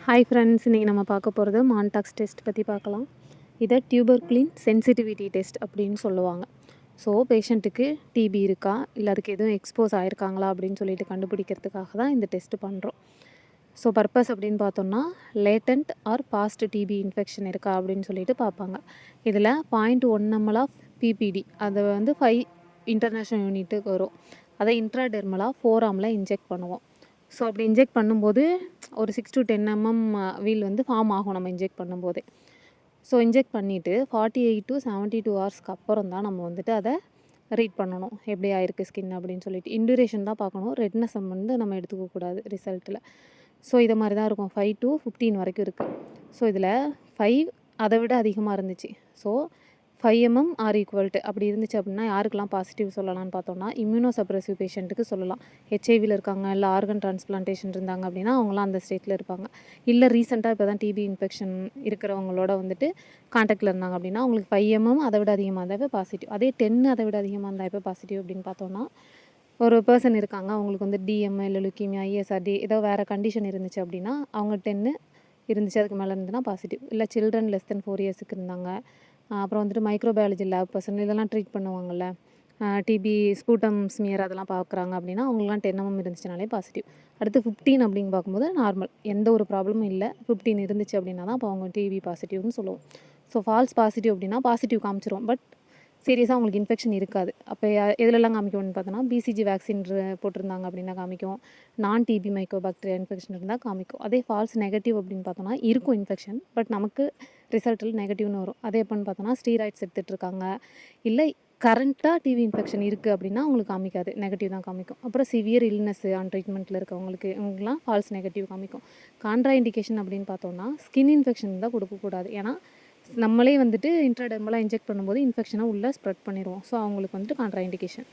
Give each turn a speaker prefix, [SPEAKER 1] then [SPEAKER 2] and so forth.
[SPEAKER 1] Hi friends, இன்றைக்கி நம்ம பார்க்க போகிறது மான்டாக்ஸ் டெஸ்ட் பற்றி பார்க்கலாம். இதை டியூபர்குலின் சென்சிட்டிவிட்டி டெஸ்ட் அப்படின்னு சொல்லுவாங்க. ஸோ பேஷண்ட்டுக்கு டிபி இருக்கா இல்லை அதுக்கு எதுவும் எக்ஸ்போஸ் ஆகிருக்காங்களா அப்படின்னு சொல்லிட்டு கண்டுபிடிக்கிறதுக்காக தான் இந்த டெஸ்ட்டு பண்ணுறோம். ஸோ பர்பஸ் அப்படின்னு பார்த்தோம்னா latent or past TB infection இருக்கா அப்படின்னு சொல்லிட்டு பார்ப்பாங்க. இதில் 0.1 ml ஆஃப் பிபிடி அதை வந்து 5 இன்டர்நேஷ்னல் யூனிட்டுக்கு வரும். அதை இன்ட்ராடெர்மலாக 4 ஆமில் இன்ஜெக்ட் பண்ணுவோம். ஸோ அப்படி இன்ஜெக்ட் பண்ணும்போது ஒரு 6 to 10 வீல் வந்து ஃபார்ம் ஆகும் நம்ம இன்ஜெக்ட் பண்ணும்போதே. ஸோ இன்ஜெக்ட் பண்ணிவிட்டு 48 to 72 ஹவர்ஸ்க்கு அப்புறம் தான் நம்ம வந்துட்டு அதை ரீட் பண்ணணும், எப்படி ஆயிருக்கு ஸ்கின் அப்படின்னு சொல்லிட்டு. இன்டுரேஷன் தான் பார்க்கணும், ரெட்னஸ் வந்து நம்ம எடுத்துக்கக்கூடாது ரிசல்ட்டில். ஸோ இதை மாதிரி தான் இருக்கும், 5 to 15 வரைக்கும் இருக்குது. ஸோ இதில் 5 அதை விட அதிகமாக இருந்துச்சு. ஸோ 5 ஆர் ஈக்குவல் டு அப்படி இருந்துச்சு அப்படின்னா யாருக்கெல்லாம் பாசிட்டிவ் சொல்லலாம்னு பார்த்தோம்னா, இம்யூனோ சப்ரெசிவ் பேஷண்ட்டுக்கு சொல்லலாம். ஹெச்ஐவியில் இருக்காங்க, இல்லை ஆர்கன் டிரான்ஸ்பிளான்டேஷன் இருந்தாங்க அப்படின்னா அவங்களாம் அந்த ஸ்டேட்டில் இருப்பாங்க. இல்லை ரீசெண்டாக இப்போ தான் டிபி இன்ஃபெக்ஷன் இருக்கிறவங்களோட வந்துட்டு கான்டாக்டில் இருந்தாங்க அப்படின்னா அவங்களுக்கு 5 அதை விட அதிகமாக இருந்தால் இப்போ பாசிட்டிவ். அதே 10 அதை விட அதிகமாக இருந்தால் இப்போ பாசிட்டிவ் அப்படின்னு பார்த்தோம்னா, ஒரு பர்சன் இருக்காங்க, அவங்களுக்கு வந்து டிஎம் இல்லை லுக்கீமியா ஐஎஸ்ஆர்டி ஏதோ வேறு கண்டிஷன் இருந்துச்சு அப்படின்னா அவங்க 10 இருந்துச்சு அதுக்கு மேலே இருந்துன்னா பாசிட்டிவ். இல்லை சில்ட்ரன் லெஸ் தென் 4 இயர்ஸுக்கு இருந்தாங்க, அப்புறம் வந்துட்டு மைக்ரோபயாலஜி லேப் பர்சன் இதெல்லாம் ட்ரீட் பண்ணுவாங்கள்ல, டிபி ஸ்பூட்டம் ஸ்மியர் அதெல்லாம் பார்க்குறாங்க அப்படின்னா அவங்களாம் 10 இருந்துச்சுனாலே பாசிட்டிவ். அடுத்து 15 அப்படின்னு பார்க்கும்போது நார்மல், எந்த ஒரு ப்ராப்ளமும் இல்லை. 15 இருந்துச்சு அப்படின்னா தான் அப்போ அவங்க டிபி பாசிட்டிவ்னு சொல்லுவோம். ஸோ ஃபால்ஸ் பாசிட்டிவ் அப்படின்னா பாசிட்டிவ் காமிச்சிரும், பட் சீரியஸாக அவங்களுக்கு இன்ஃபெக்ஷன் இருக்காது. அப்போ எதுலெல்லாம் காமிக்கும்னு பார்த்தோன்னா பிசிஜி வேக்சின் போட்டிருந்தாங்க அப்படின்னா காமிக்கும், நான் டிபி மைக்ரோபாக்டீரியா இன்ஃபெக்ஷன் இருந்தால் காமிக்கும். அதே ஃபால்ஸ் நெகட்டிவ் அப்படின்னு பார்த்தோன்னா இருக்கும் இன்ஃபெக்ஷன், பட் நமக்கு ரிசல்ட்டில் நெகட்டிவ்னு வரும். அதே எப்போன்னு பார்த்தோன்னா ஸ்டீராய்ட்ஸ் எடுத்துகிட்ருக்காங்க, இல்லை கரண்ட்டாக டிவி இன்ஃபெக்ஷன் இருக்குது அப்படின்னா அவங்களுக்கு காமிக்காது, நெகட்டிவ் தான் காமிக்கும். அப்புறம் சிவியர் இல்னஸ் ஆன் ட்ரீட்மெண்ட்டில் இருக்கவங்களுக்கு இவங்கெல்லாம் ஃபால்ஸ் நெகட்டிவ் காமிக்கும். கான்ட்ரா இண்டிகேஷன் அப்படின்னு பார்த்தோன்னா ஸ்கின் இன்ஃபெக்ஷன் தான் கொடுக்கக்கூடாது. ஏன்னா நம்மளே வந்துட்டு இன்ட்ராடெர்மலாக இன்ஜெக்ட் பண்ணும்போது இன்ஃபெக்ஷனை உள்ளே ஸ்ப்ரெட் பண்ணிடுவோம். ஸோ அவங்களுக்கு வந்துட்டு கான்ட்ரா இண்டிகேஷன்.